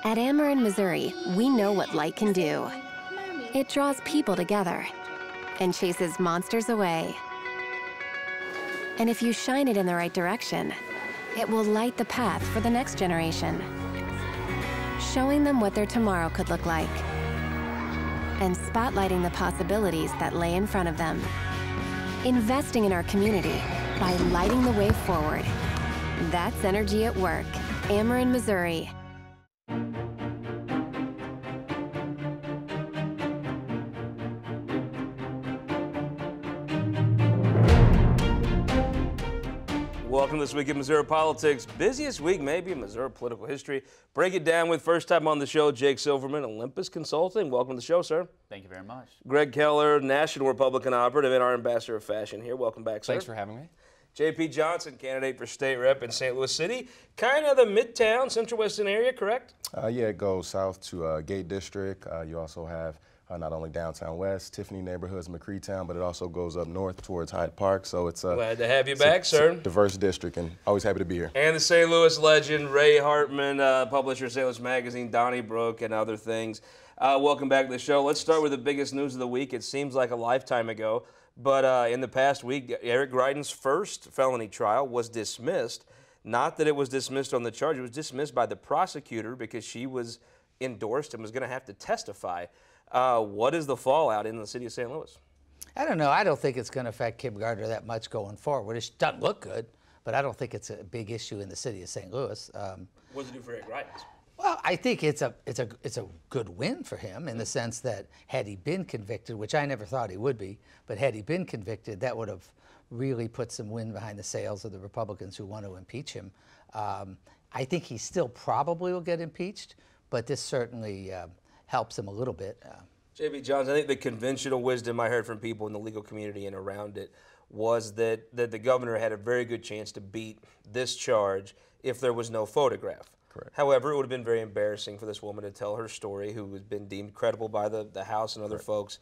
At Ameren, Missouri, we know what light can do. It draws people together and chases monsters away. And if you shine it in the right direction, it will light the path for the next generation, showing them what their tomorrow could look like, and spotlighting the possibilities that lay in front of them. Investing in our community by lighting the way forward. That's energy at work. Ameren, Missouri. Welcome to This Week in Missouri Politics. Busiest week maybe in Missouri political history. Break it down with first time on the show, Jake Silverman, Olympus Consulting. Welcome to the show, sir. Thank you very much. Gregg Keller, National Republican Operative and our Ambassador of Fashion here. Welcome back, sir. Thanks for having me. J.P. Johnson, candidate for state rep in St. Louis City. Kind of the Midtown, Central Western area, correct? Yeah, it goes south to Gate District. You also have not only downtown west, Tiffany neighborhoods, McCreetown, but it also goes up north towards Hyde Park. So it's glad to have you back, sir. It's a diverse district, and always happy to be here. And the St. Louis legend, Ray Hartmann, publisher of St. Louis Magazine, Donnybrook, and other things. Welcome back to the show. Let's start with the biggest news of the week. It seems like a lifetime ago, but in the past week, Eric Greitens' first felony trial was dismissed. Not that it was dismissed on the charge. It was dismissed by the prosecutor because she was endorsed and was going to have to testify. What is the fallout in the city of St. Louis? I don't know. I don't think it's going to affect Kim Gardner that much going forward. It doesn't look good, but I don't think it's a big issue in the city of St. Louis. What does it do for Eric Greitens? Well, I think it's a good win for him in the sense that had he been convicted, which I never thought he would be, but had he been convicted, that would have really put some wind behind the sails of the Republicans who want to impeach him. I think he still probably will get impeached, but this certainly helps him a little bit. J.B. Johnson, I think the conventional wisdom I heard from people in the legal community and around it was that the governor had a very good chance to beat this charge if there was no photograph. Correct. However, it would have been very embarrassing for this woman to tell her story, who has been deemed credible by the House and other folks.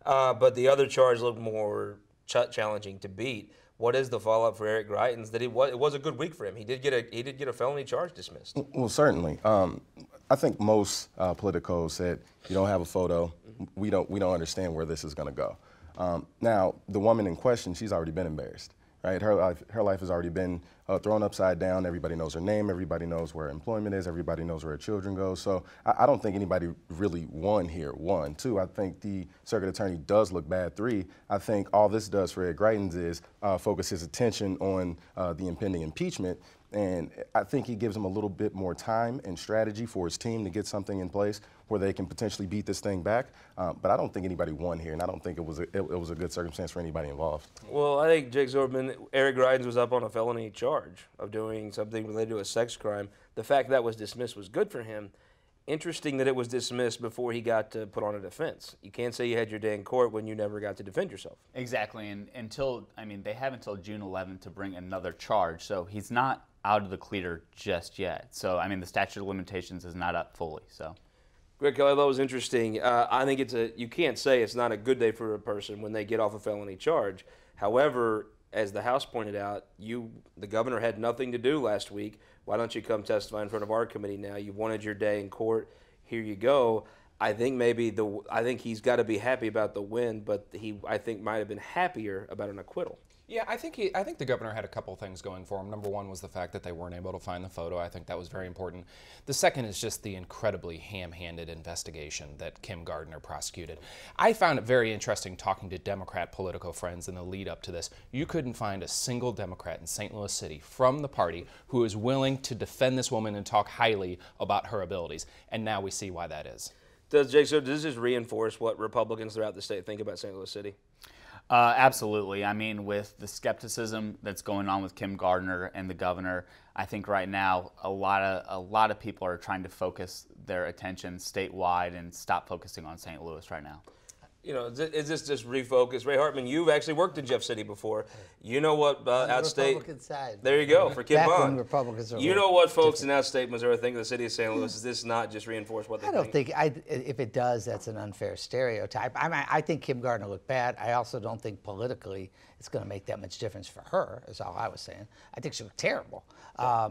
But the other charge looked more challenging to beat. What is the fallout for Eric Greitens? That it was a good week for him. He did get a felony charge dismissed. Well, certainly. I think most politicos said you don't have a photo. We don't understand where this is going to go. Now, the woman in question, she's already been embarrassed. Right, her life has already been thrown upside down. Everybody knows her name. Everybody knows where her employment is. Everybody knows where her children go. So I don't think anybody really won here. One, two, I think the circuit attorney does look bad. Three, I think all this does for Eric Greitens is focus his attention on the impending impeachment. And I think he gives him a little bit more time and strategy for his team to get something in place where they can potentially beat this thing back. But I don't think anybody won here, and I don't think it was a good circumstance for anybody involved. Well, I think Jake Silverman, Eric Greitens was up on a felony charge of doing something related to a sex crime. The fact that was dismissed was good for him. Interesting that it was dismissed before he got to put on a defense. You can't say you had your day in court when you never got to defend yourself. Exactly, and they have until June 11th to bring another charge, so he's not out of the clear just yet. So, the statute of limitations is not up fully, so. Gregg Keller, that was interesting. I think you can't say it's not a good day for a person when they get off a felony charge. However, as the House pointed out, the governor had nothing to do last week. Why don't you come testify in front of our committee now? You wanted your day in court. Here you go. I think he's got to be happy about the win, but I think might have been happier about an acquittal. Yeah, I think the governor had a couple things going for him. Number one was the fact that they weren't able to find the photo. I think that was very important. The second is just the incredibly ham-handed investigation that Kim Gardner prosecuted. I found it very interesting talking to Democrat Politico friends in the lead up to this. You couldn't find a single Democrat in St. Louis City from the party who is willing to defend this woman and talk highly about her abilities. And now we see why that is. Does this just reinforce what Republicans throughout the state think about St. Louis City? Absolutely. With the skepticism that's going on with Kim Gardner and the governor, I think right now a lot of people are trying to focus their attention statewide and stop focusing on St. Louis right now. Is this just refocus? Ray Hartmann, you've actually worked in Jeff City before. You know what outstate. Republican side. There you go for Kim Back Bond. when Republicans are you know what folks in outstate Missouri think of the city of St. Louis. Does this not just reinforce what they think? I don't think. If it does, that's an unfair stereotype. I think Kim Gardner looked bad. I also don't think politically it's going to make that much difference for her. Is all I was saying. I think she looked terrible. I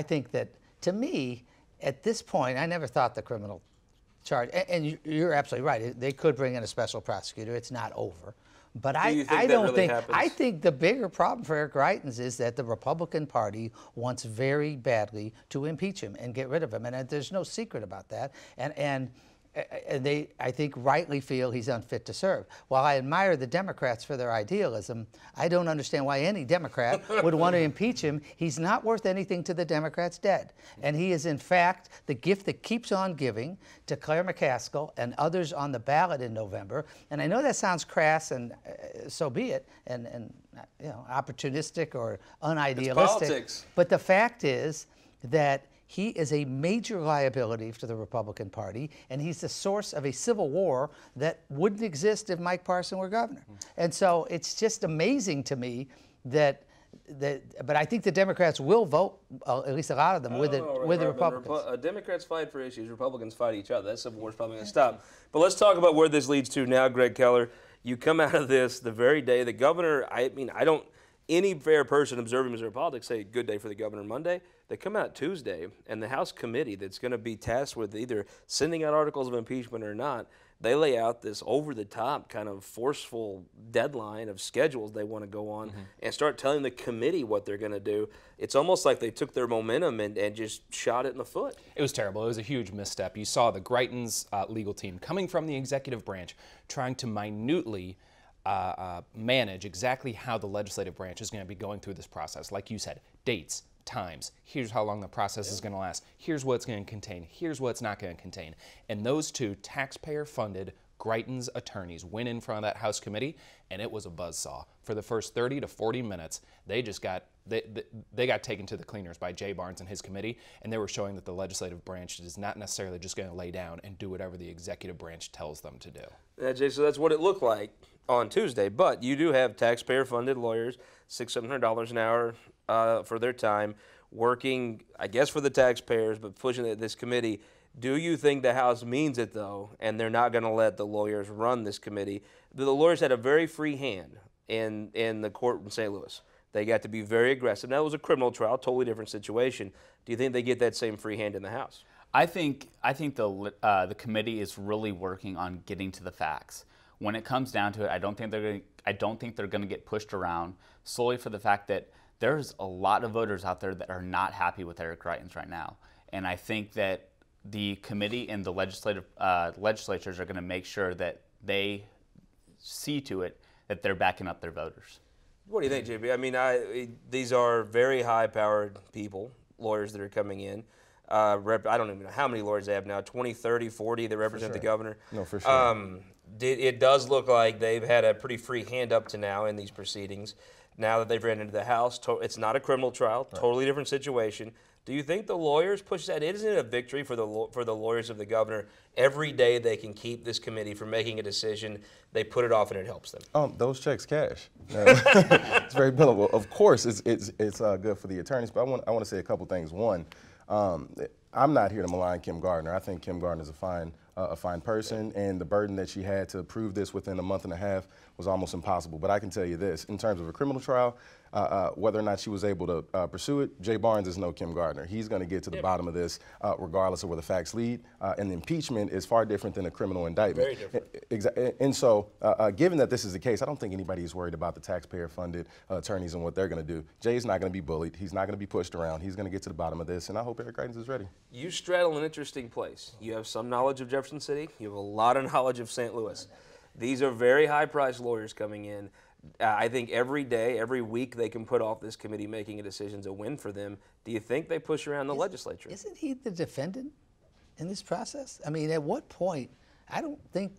think that to me, at this point, I never thought the criminal charge, and you're absolutely right. They could bring in a special prosecutor. It's not over. But I don't think, I think the bigger problem for Eric Greitens is that the Republican Party wants very badly to impeach him and get rid of him. And there's no secret about that. And they, I think, rightly feel he's unfit to serve. While I admire the Democrats for their idealism, I don't understand why any Democrat would want to impeach him. He's not worth anything to the Democrats dead. And he is, in fact, the gift that keeps on giving to Claire McCaskill and others on the ballot in November. And I know that sounds crass, and so be it, and you know, opportunistic or unidealistic. It's politics. But the fact is that he is a major liability to the Republican Party, and he's the source of a civil war that wouldn't exist if Mike Parson were governor. And so it's just amazing to me that, but I think the Democrats will vote, at least a lot of them, with the Republicans. Democrats fight for issues, Republicans fight each other. That civil war is probably going to stop. But let's talk about where this leads to now, Gregg Keller. You come out of this the very day the governor, any fair person observing Missouri politics say good day for the governor Monday. They come out Tuesday, and the House committee that's going to be tasked with either sending out articles of impeachment or not, they lay out this over-the-top kind of forceful deadline of schedules they want to go on and start telling the committee what they're going to do. It's almost like they took their momentum and just shot it in the foot. It was terrible. It was a huge misstep. You saw the Greitens legal team coming from the executive branch trying to minutely manage exactly how the legislative branch is going to be going through this process. Like you said, dates, times, here's how long the process is going to last, here's what it's going to contain, here's what it's not going to contain. And those two taxpayer-funded Greitens attorneys went in front of that House committee, and it was a buzzsaw. For the first 30 to 40 minutes, they just got they got taken to the cleaners by Jay Barnes and his committee, and they were showing that the legislative branch is not necessarily just going to lay down and do whatever the executive branch tells them to do. Yeah, Jay, so that's what it looked like on Tuesday. But you do have taxpayer-funded lawyers, $600-700 an hour for their time, working, I guess, for the taxpayers, but pushing this committee. Do you think the House means it, though, and they're not going to let the lawyers run this committee? The lawyers had a very free hand in the court in St. Louis. They got to be very aggressive. Now, it was a criminal trial, totally different situation. Do you think they get that same free hand in the House? I think the committee is really working on getting to the facts. When it comes down to it, I don't think they're going to get pushed around solely for the fact that there's a lot of voters out there that are not happy with Eric Greitens right now, and I think that the committee and the legislatures are going to make sure that they see to it that they're backing up their voters. What do you think, JB? I mean, these are very high-powered people, lawyers that are coming in. I don't even know how many lawyers they have now, 20, 30, 40 that represent the governor. No, for sure. It does look like they've had a pretty free hand up to now in these proceedings. Now that they've ran into the House, it's not a criminal trial, totally different situation. Do you think the lawyers push that? Isn't it a victory for the lawyers of the governor? Every day they can keep this committee from making a decision, they put it off and it helps them. Those checks cash. It's very billable. Of course, it's good for the attorneys, but I want to say a couple things. One, I'm not here to malign Kim Gardner. I think Kim Gardner is a fine person, and the burden that she had to prove this within a month and a half was almost impossible. But I can tell you this, in terms of a criminal trial, whether or not she was able to pursue it, Jay Barnes is no Kim Gardner. He's going to get to the bottom of this regardless of where the facts lead. And the impeachment is far different than a criminal indictment. Very different. And so, given that this is the case, I don't think anybody is worried about the taxpayer-funded attorneys and what they're going to do. Jay's not going to be bullied. He's not going to be pushed around. He's going to get to the bottom of this, and I hope Eric Greitens is ready. You straddle an interesting place. You have some knowledge of Jefferson City. You have a lot of knowledge of St. Louis. These are very high-priced lawyers coming in. I think every day, every week, they can put off this committee making a decision is a win for them. Do you think they push around the legislature? Isn't he the defendant in this process? I mean, at what point, I don't think,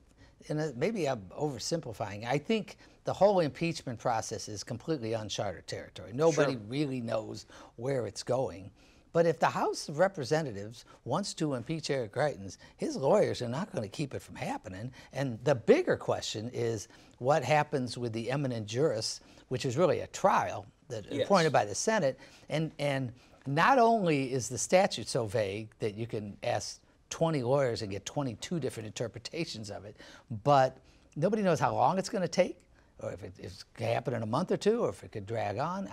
and maybe I'm oversimplifying, I think the whole impeachment process is completely uncharted territory. Nobody really knows where it's going. But if the House of Representatives wants to impeach Eric Greitens, his lawyers are not going to keep it from happening. And the bigger question is what happens with the eminent jurists, which is really a trial that appointed by the Senate. And not only is the statute so vague that you can ask 20 lawyers and get 22 different interpretations of it, but nobody knows how long it's going to take, or if it's going to happen in a month or two, or if it could drag on.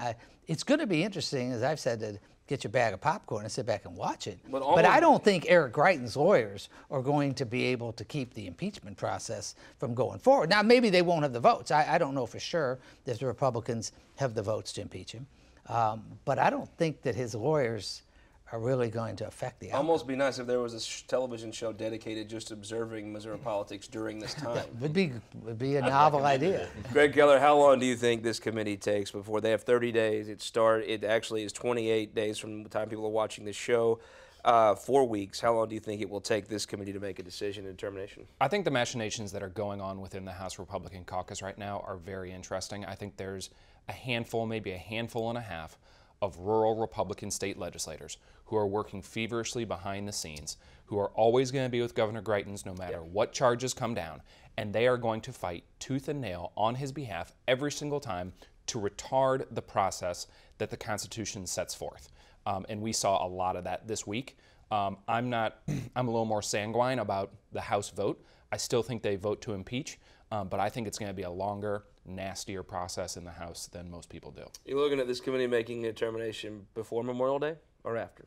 It's going to be interesting, as I've said, to get your bag of popcorn and sit back and watch it. But I don't think Eric Greitens' lawyers are going to be able to keep the impeachment process from going forward. Now, maybe they won't have the votes. I don't know for sure if the Republicans have the votes to impeach him. But I don't think that his lawyers are really going to affect the outcome. Almost be nice if there was a television show dedicated just observing Missouri politics during this time. Would be a novel idea. Gregg Keller, how long do you think this committee takes before they have 30 days? It actually is 28 days from the time people are watching this show. 4 weeks. How long do you think it will take this committee to make a decision and determination? I think the machinations that are going on within the House Republican caucus right now are very interesting. I think there's a handful, maybe a handful and a half, of rural Republican state legislators who are working feverishly behind the scenes, who are always going to be with Governor Greitens no matter what charges come down, and they are going to fight tooth and nail on his behalf every single time to retard the process that the Constitution sets forth. And we saw a lot of that this week. I'm a little more sanguine about the House vote. I still think they vote to impeach, but I think it's going to be a longer, nastier process in the House than most people do. You're looking at this committee making a determination before Memorial Day or after?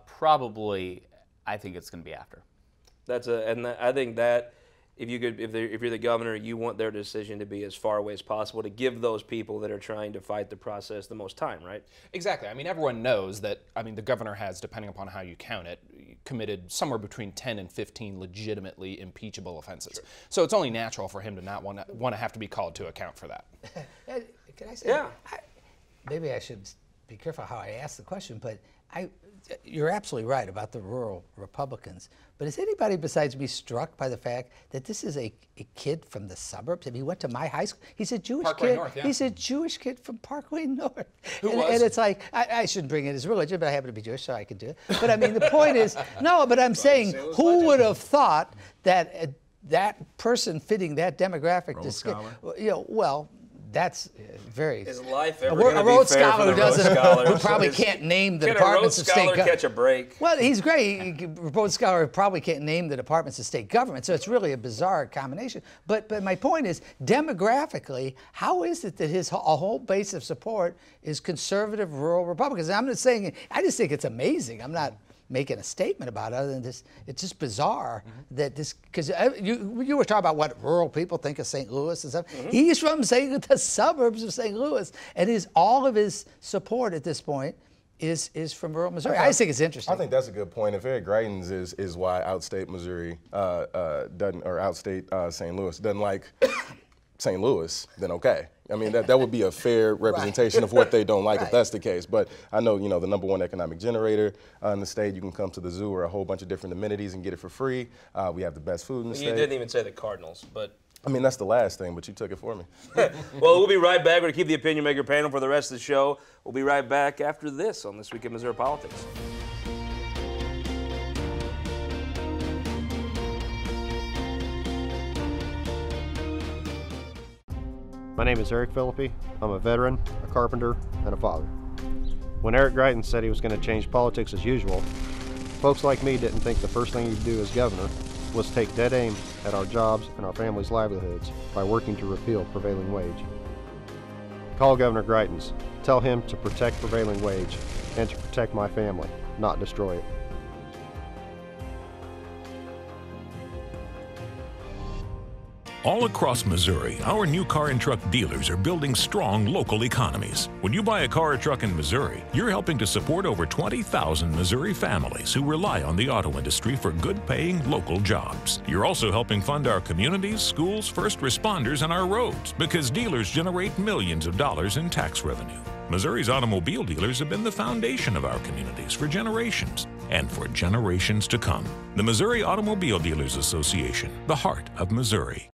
Probably, I think it's going to be after. I think that if you're the governor, you want their decision to be as far away as possible to give those people that are trying to fight the process the most time, right? Exactly. I mean, everyone knows that, the governor has, depending upon how you count it, committed somewhere between 10 and 15 legitimately impeachable offenses. Sure. So it's only natural for him to not want to have to be called to account for that. Can I say? Yeah. Maybe I should be careful how I ask the question, but you're absolutely right about the rural Republicans. But is anybody besides me struck by the fact that this is a kid from the suburbs? He went to my high school. He's a Jewish Parkway kid. North, yeah. He's a Jewish kid from Parkway North. Was? And it's like, I shouldn't bring in his religion, but I happen to be Jewish, so I can do it. But I mean, the point is, no, but I'm saying, who would have thought that that person fitting that demographic, that's very. Is life a ever going to be Rhodes fair scholar for the Rhodes Scholars? who probably can't name the Can a departments Rhodes of state Scholar catch a break? Well, he's great. Rhodes scholar probably can't name the departments of state government, so it's really a bizarre combination. But my point is, demographically, how is it that a whole base of support is conservative rural Republicans? And I'm not saying. I just think it's amazing. I'm not making a statement about it other than this. It's just bizarre that this, because you were talking about what rural people think of St. Louis and stuff. He's from the suburbs of St. Louis, and all of his support at this point is from rural Missouri. I just think it's interesting. I think that's a good point. If Eric Greitens is why outstate Missouri doesn't, or outstate St. Louis doesn't like St. Louis, then okay. I mean, that would be a fair representation of what they don't like if that's the case. But I know, the #1 economic generator in the state. You can come to the zoo or a whole bunch of different amenities and get it for free. We have the best food in the state. You didn't even say the Cardinals, but. I mean, that's the last thing, but you took it for me. Well, we'll be right back. We're going to keep the Opinion Maker panel for the rest of the show. We'll be right back after this on This Week in Missouri Politics. My name is Eric Philippi. I'm a veteran, a carpenter, and a father. When Eric Greitens said he was going to change politics as usual, folks like me didn't think the first thing he'd do as governor was take dead aim at our jobs and our families' livelihoods by working to repeal prevailing wage. Call Governor Greitens. Tell him to protect prevailing wage and to protect my family, not destroy it. All across Missouri, our new car and truck dealers are building strong local economies. When you buy a car or truck in Missouri, you're helping to support over 20,000 Missouri families who rely on the auto industry for good-paying local jobs. You're also helping fund our communities, schools, first responders, and our roads because dealers generate millions of dollars in tax revenue. Missouri's automobile dealers have been the foundation of our communities for generations and for generations to come. The Missouri Automobile Dealers Association, the heart of Missouri.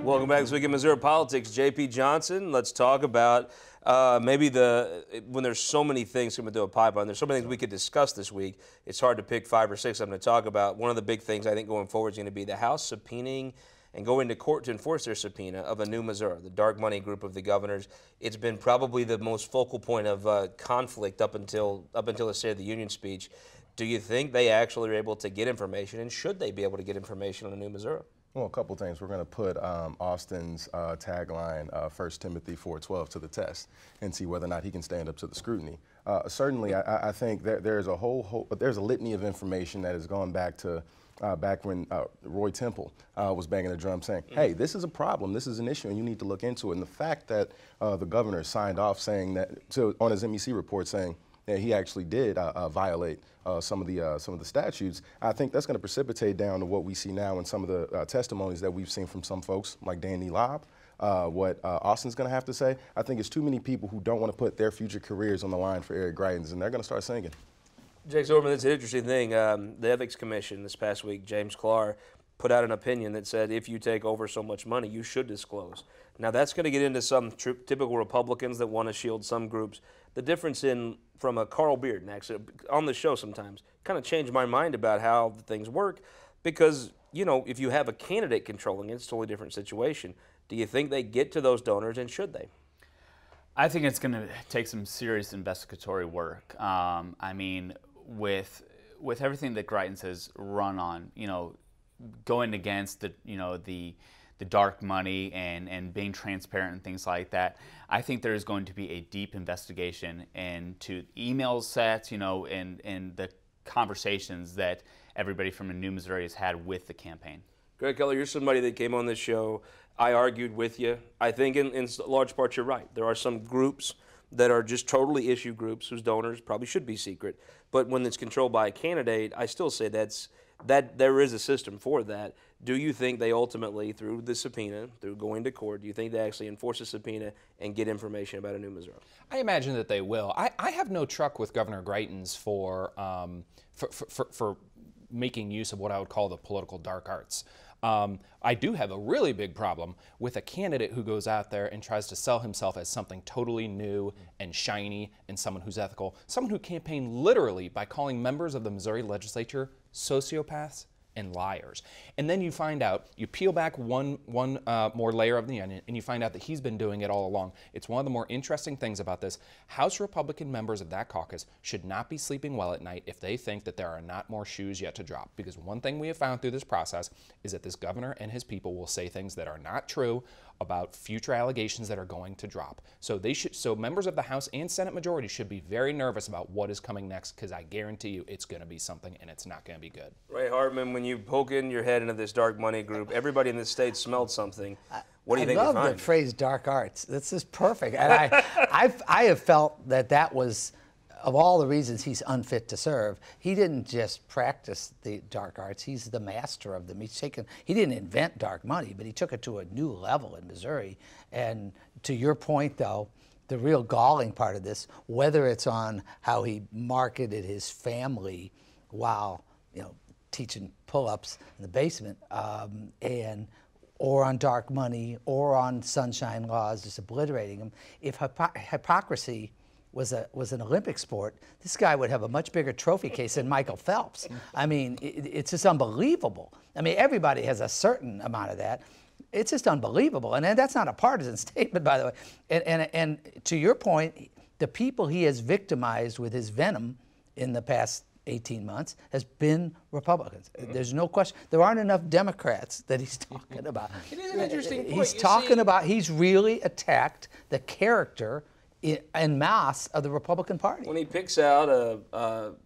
Welcome back this week in Missouri Politics. J.P. Johnson, let's talk about maybe when there's so many things coming through a pipeline, there's so many things we could discuss this week. It's hard to pick 5 or 6 I'm going to talk about. One of the big things I think going forward is going to be the House subpoenaing and going to court to enforce their subpoena of a New Missouri, the dark money group of the governors. It's been probably the most focal point of conflict up until the State of the Union speech. Do you think they actually are able to get information, and should they be able to get information on a New Missouri? Well, a couple things. We're going to put Austin's tagline, 1 Timothy 4:12, to the test and see whether or not he can stand up to the scrutiny. Certainly, I think there's a litany of information that is going back to back when Roy Temple was banging the drum saying, hey, this is a problem, this is an issue, and you need to look into it. And the fact that the governor signed off saying that, on his MEC report saying that he actually did violate some of the statutes, I think that's going to precipitate down to what we see now in some of the testimonies that we've seen from some folks like Danny Lobb. What Austin's going to have to say. I think it's too many people who don't want to put their future careers on the line for Eric Greitens, and they're going to start singing. Jake Silverman, that's an interesting thing. The Ethics Commission this past week, James Clark, put out an opinion that said if you take over so much money, you should disclose. Now, that's going to get into some typical Republicans that want to shield some groups. The difference from a Carl Beard, actually, on the show sometimes, kind of changed my mind about how things work because, you know, if you have a candidate controlling it, it's a totally different situation. Do you think they get to those donors, and should they? I think it's going to take some serious investigatory work. I mean, with everything that Greitens has run on, you know, going against the dark money and being transparent and things like that, I think there is going to be a deep investigation into email sets, you know, and the conversations that everybody from New Missouri has had with the campaign. Gregg Keller, you're somebody that came on this show. I argued with you. I think in large part you're right. There are some groups that are just totally issue groups whose donors probably should be secret. But when it's controlled by a candidate, I still say that there is a system for that. Do you think they ultimately, through the subpoena, through going to court, do you think they actually enforce a subpoena and get information about a New Missouri? I imagine that they will. I have no truck with Governor Greitens for making use of what I would call the political dark arts. I do have a really big problem with a candidate who goes out there and tries to sell himself as something totally new and shiny and someone who's ethical, someone who campaigned literally by calling members of the Missouri legislature sociopaths and liars. And then you find out, you peel back one more layer of the onion, and you find out that he's been doing it all along. It's one of the more interesting things about this. House Republican members of that caucus should not be sleeping well at night if they think that there are not more shoes yet to drop. Because one thing we have found through this process is that this governor and his people will say things that are not true about future allegations that are going to drop. So members of the House and Senate majority should be very nervous about what is coming next, because I guarantee you it's going to be something, and it's not going to be good. Ray Hartmann, when you poke in your head into this dark money group, everybody in the state smelled something. What do you think? I love the phrase dark arts. This is perfect. And I have felt that was, of all the reasons he's unfit to serve, he didn't just practice the dark arts, he's the master of them. He didn't invent dark money, but he took it to a new level in Missouri. And to your point, though, the real galling part of this, whether it's on how he marketed his family while, you know, teaching pull-ups in the basement, or on dark money, or on sunshine laws, just obliterating them. If hypocrisy was an Olympic sport, this guy would have a much bigger trophy case than Michael Phelps. I mean, it's just unbelievable. I mean, everybody has a certain amount of that. It's just unbelievable. And that's not a partisan statement, by the way. And to your point, the people he has victimized with his venom in the past 18 months has been Republicans. There's no question. There aren't enough Democrats that he's talking about. It is an interesting point. He's talking about, he's really attacked the character en masse of the Republican Party. When he picks out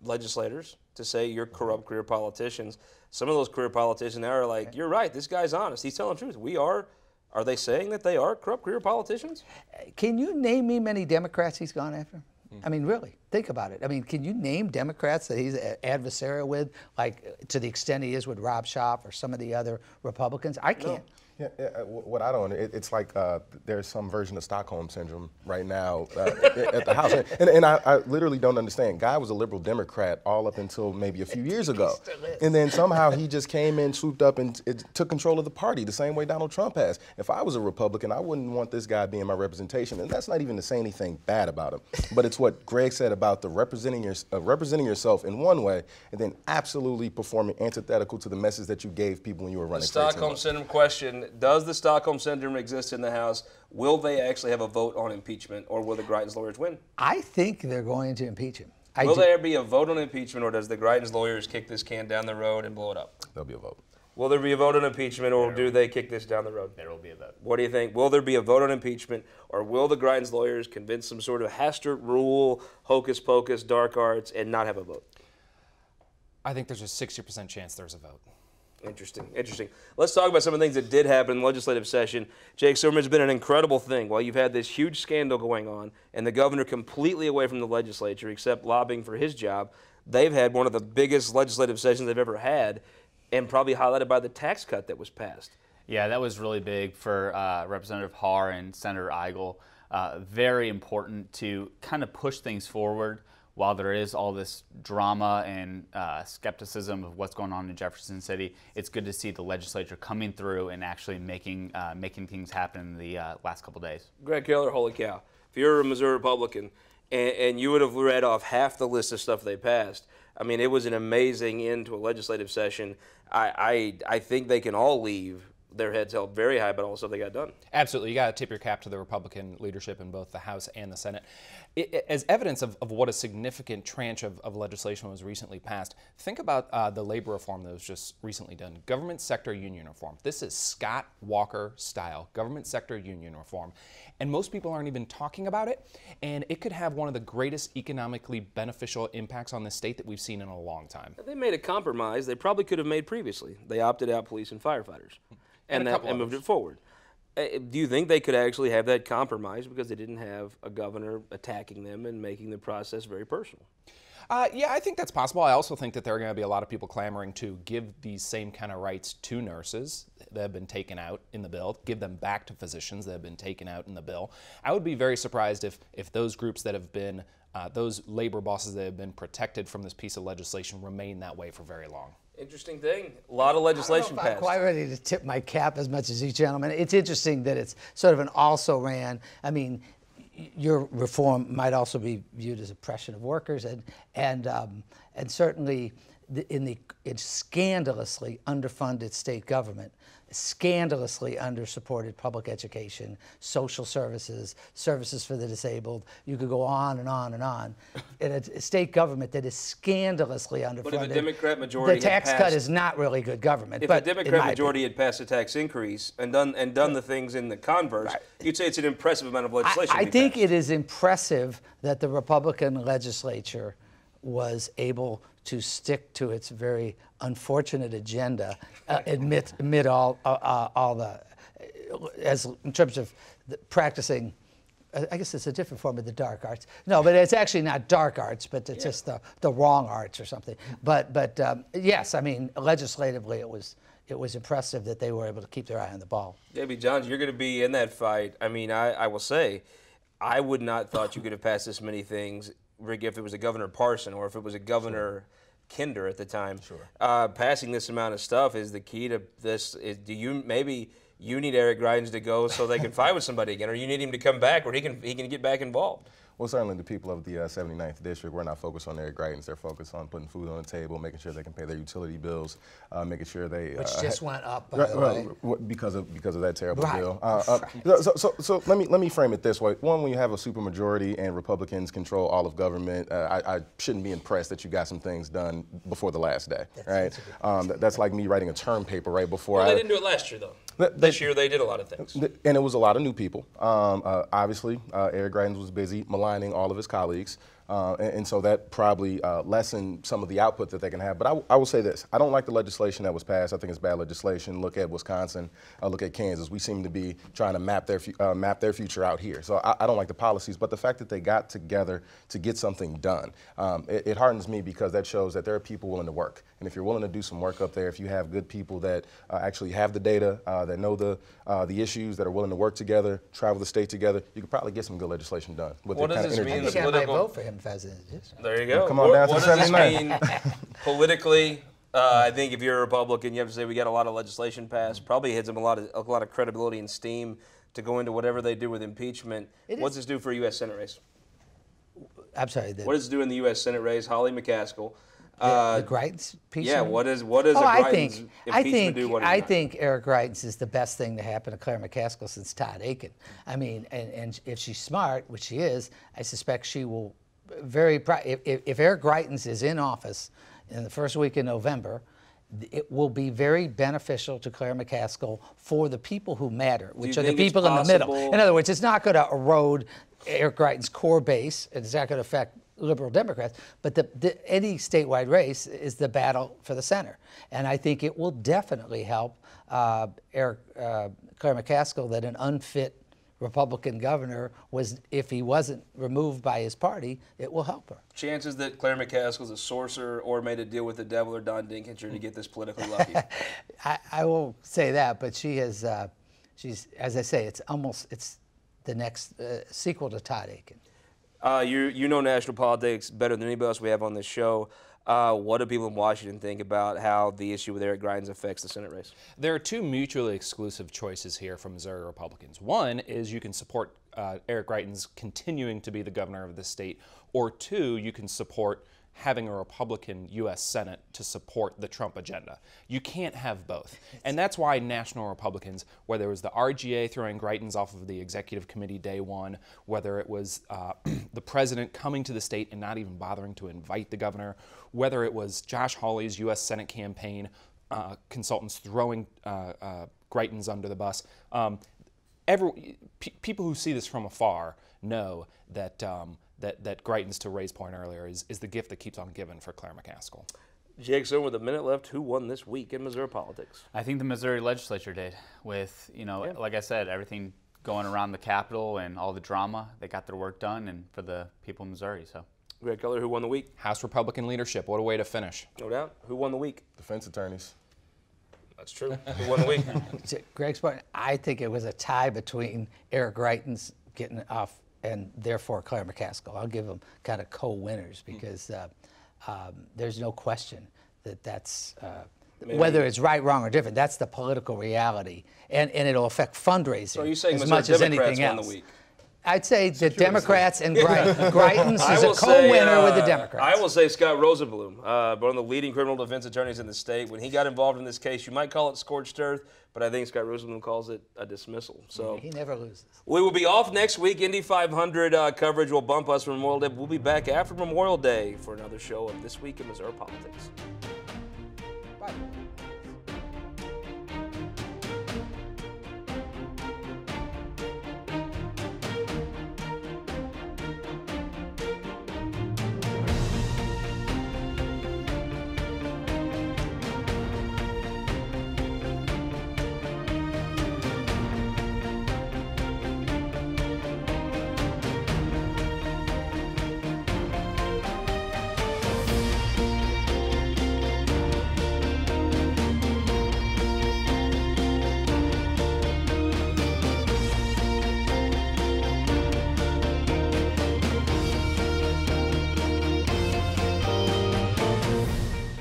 legislators to say you're corrupt career politicians, some of those career politicians now are like, you're right, this guy's honest. He's telling the truth. Are they saying that they are corrupt career politicians? Can you name me many Democrats he's gone after? I mean, really, think about it. I mean, can you name Democrats that he's adversarial with, like to the extent he is with Rob Schopp or some of the other Republicans? I can't. What I don't, it's like there's some version of Stockholm syndrome right now at the House, and I literally don't understand. Guy was a liberal Democrat all up until maybe a few years ago, and then somehow he just came in, swooped up, and took control of the party the same way Donald Trump has. If I was a Republican, I wouldn't want this guy being my representation, and that's not even to say anything bad about him, but it's what Gregg said about the representing yourself in one way, and then absolutely performing antithetical to the message that you gave people when you were running. The Stockholm syndrome question. Does the Stockholm syndrome exist in the House? Will they actually have a vote on impeachment, or will the Greitens lawyers win? I think they're going to impeach him. Will there be a vote on impeachment, or does the Greitens lawyers kick this can down the road and blow it up? There'll be a vote. Will there be a vote on impeachment, or do they kick this down the road? There will be a vote. What do you think? Will there be a vote on impeachment, or will the Greitens lawyers convince some sort of Hastert rule, hocus pocus, dark arts, and not have a vote? I think there's a 60% chance there's a vote. Interesting, interesting. Let's talk about some of the things that did happen in the legislative session. Jake Silverman, has been an incredible thing. While you've had this huge scandal going on and the governor completely away from the legislature except lobbying for his job, they've had one of the biggest legislative sessions they've ever had, and probably highlighted by the tax cut that was passed. Yeah, that was really big for Representative Haar and Senator Eigel. Very important to kind of push things forward. While there is all this drama and skepticism of what's going on in Jefferson City, it's good to see the legislature coming through and actually making things happen in the last couple days. Gregg Keller, holy cow. If you're a Missouri Republican and you would have read off half the list of stuff they passed, I mean, it was an amazing end to a legislative session. I think they can all leave their heads held very high, but also they got done. Absolutely. You got to tip your cap to the Republican leadership in both the House and the Senate. As evidence of what a significant tranche of legislation was recently passed, think about the labor reform that was just recently done. Government sector union reform. This is Scott Walker style government sector union reform. And most people aren't even talking about it. And it could have one of the greatest economically beneficial impacts on the state that we've seen in a long time. They made a compromise they probably could have made previously. They opted out police and firefighters. And moved it forward. Do you think they could actually have that compromise because they didn't have a governor attacking them and making the process very personal? Yeah, I think that's possible. I also think that there are going to be a lot of people clamoring to give these same kind of rights to nurses that have been taken out in the bill, give them back to physicians that have been taken out in the bill. I would be very surprised if those groups that have been, those labor bosses that have been protected from this piece of legislation remain that way for very long. Interesting thing. A lot of legislation passed. I'm quite ready to tip my cap as much as these gentlemen. It's interesting that it's sort of an also-ran. I mean, your reform might also be viewed as oppression of workers, and certainly in scandalously underfunded state government, scandalously under-supported public education, social services, services for the disabled. You could go on and on and on. In a state government that is scandalously underfunded. But if a Democrat majority the tax cut is not really good government. If a Democrat majority had passed a tax increase and done the things in the converse, you'd say it's an impressive amount of legislation. I think it is impressive that the Republican legislature was able to stick to its very unfortunate agenda amid all the, as in terms of practicing. I guess it's a different form of the dark arts. No, but it's actually not dark arts, but it's just the wrong arts or something. But yes, I mean, legislatively, it was impressive that they were able to keep their eye on the ball. J.B. Johns, you're going to be in that fight. I mean, I will say, I would not thought you could have passed this many things, Rick, if it was a Governor Parson or if it was a Governor Kinder at the time. Sure. Passing this amount of stuff is the key to this. Maybe you need Eric Greitens to go so they can fight with somebody again, or you need him to come back where he can get back involved? Well, certainly the people of the 79th District, we're not focused on Eric Greitens. They're focused on putting food on the table, making sure they can pay their utility bills, making sure they... Which just went up, by the way. Because of that terrible bill. So let me frame it this way. One, when you have a supermajority and Republicans control all of government, I shouldn't be impressed that you got some things done before the last day, right? That's like me writing a term paper right before they didn't do it last year, though. This year they did a lot of things. And it was a lot of new people. Obviously, Eric Greitens was busy maligning all of his colleagues. and so that probably lessened some of the output that they can have. But I will say this, I don't like the legislation that was passed. I think it's bad legislation. Look at Wisconsin, look at Kansas. We seem to be trying to map their future out here. So I don't like the policies, but the fact that they got together to get something done, it hardens me because that shows that there are people willing to work. And if you're willing to do some work up there, if you have good people that actually have the data, that know the issues, that are willing to work together, travel the state together, you could probably get some good legislation done. With What does this mean? I think I might vote for him if I was in the district. There you go. Come on down to what does this 79. mean politically? I think if you're a Republican, you have to say we got a lot of legislation passed. Probably hits them a lot of credibility and steam to go into whatever they do with impeachment. What's this do for a U.S. Senate race? I'm sorry. What does it do in the U.S. Senate race? Holly McCaskill. The Greitens piece? Yeah, what is a Greitens impeachment do? I think Eric Greitens is the best thing to happen to Claire McCaskill since Todd Aiken. I mean, and if she's smart, which she is, I suspect she will if Eric Greitens is in office in the first week in November, it will be very beneficial to Claire McCaskill for the people who matter, which are the people in the middle. In other words, it's not going to erode Eric Greitens' core base. It's not going to affect liberal Democrats, but any statewide race is the battle for the center. And I think it will definitely help Claire McCaskill that an unfit Republican governor if he wasn't removed by his party, it will help her. Chances that Claire McCaskill's a sorcerer or made a deal with the devil or Don Dinkinger to get this politically lucky? I won't say that, but she has, she's, as I say, it's the next sequel to Todd Aiken. You know national politics better than anybody else we have on this show. What do people in Washington think about how the issue with Eric Greitens affects the Senate race? There are two mutually exclusive choices here from Missouri Republicans. One is you can support Eric Greitens continuing to be the governor of the state, or two, you can support having a Republican U.S. Senate to support the Trump agenda. You can't have both. And that's why national Republicans, whether it was the RGA throwing Greitens off of the executive committee day one, whether it was the president coming to the state and not even bothering to invite the governor, whether it was Josh Hawley's U.S. Senate campaign consultants throwing Greitens under the bus, people who see this from afar know that that Greitens, to Ray's point earlier, is the gift that keeps on giving for Claire McCaskill. Jake Silverman, with a minute left, who won this week in Missouri politics? I think the Missouri legislature did. With, like I said, everything going around the Capitol and all the drama, they got their work done, and for the people of Missouri. So, Gregg Keller, who won the week? House Republican leadership. What a way to finish. No doubt. Who won the week? Defense attorneys. That's true. Who won the week? Gregg's point, I think it was a tie between Eric Greitens getting off and therefore Claire McCaskill. I'll give them kind of co-winners because there's no question that's whether it's right, wrong, or different. That's the political reality, and it'll affect fundraising so are you saying as Missouri much as Democrats anything won else. the week? I'd say the Democrats and Greitens is a co-winner with the Democrats. I will say Scott Rosenblum, one of the leading criminal defense attorneys in the state. When he got involved in this case, you might call it scorched earth, but I think Scott Rosenblum calls it a dismissal. So he never loses. We will be off next week. Indy 500 coverage will bump us from Memorial Day. We'll be back after Memorial Day for another show of This Week in Missouri Politics. Bye.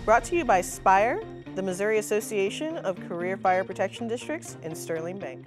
Brought to you by Spire, the Missouri Association of Career Fire Protection Districts, and Sterling Bank.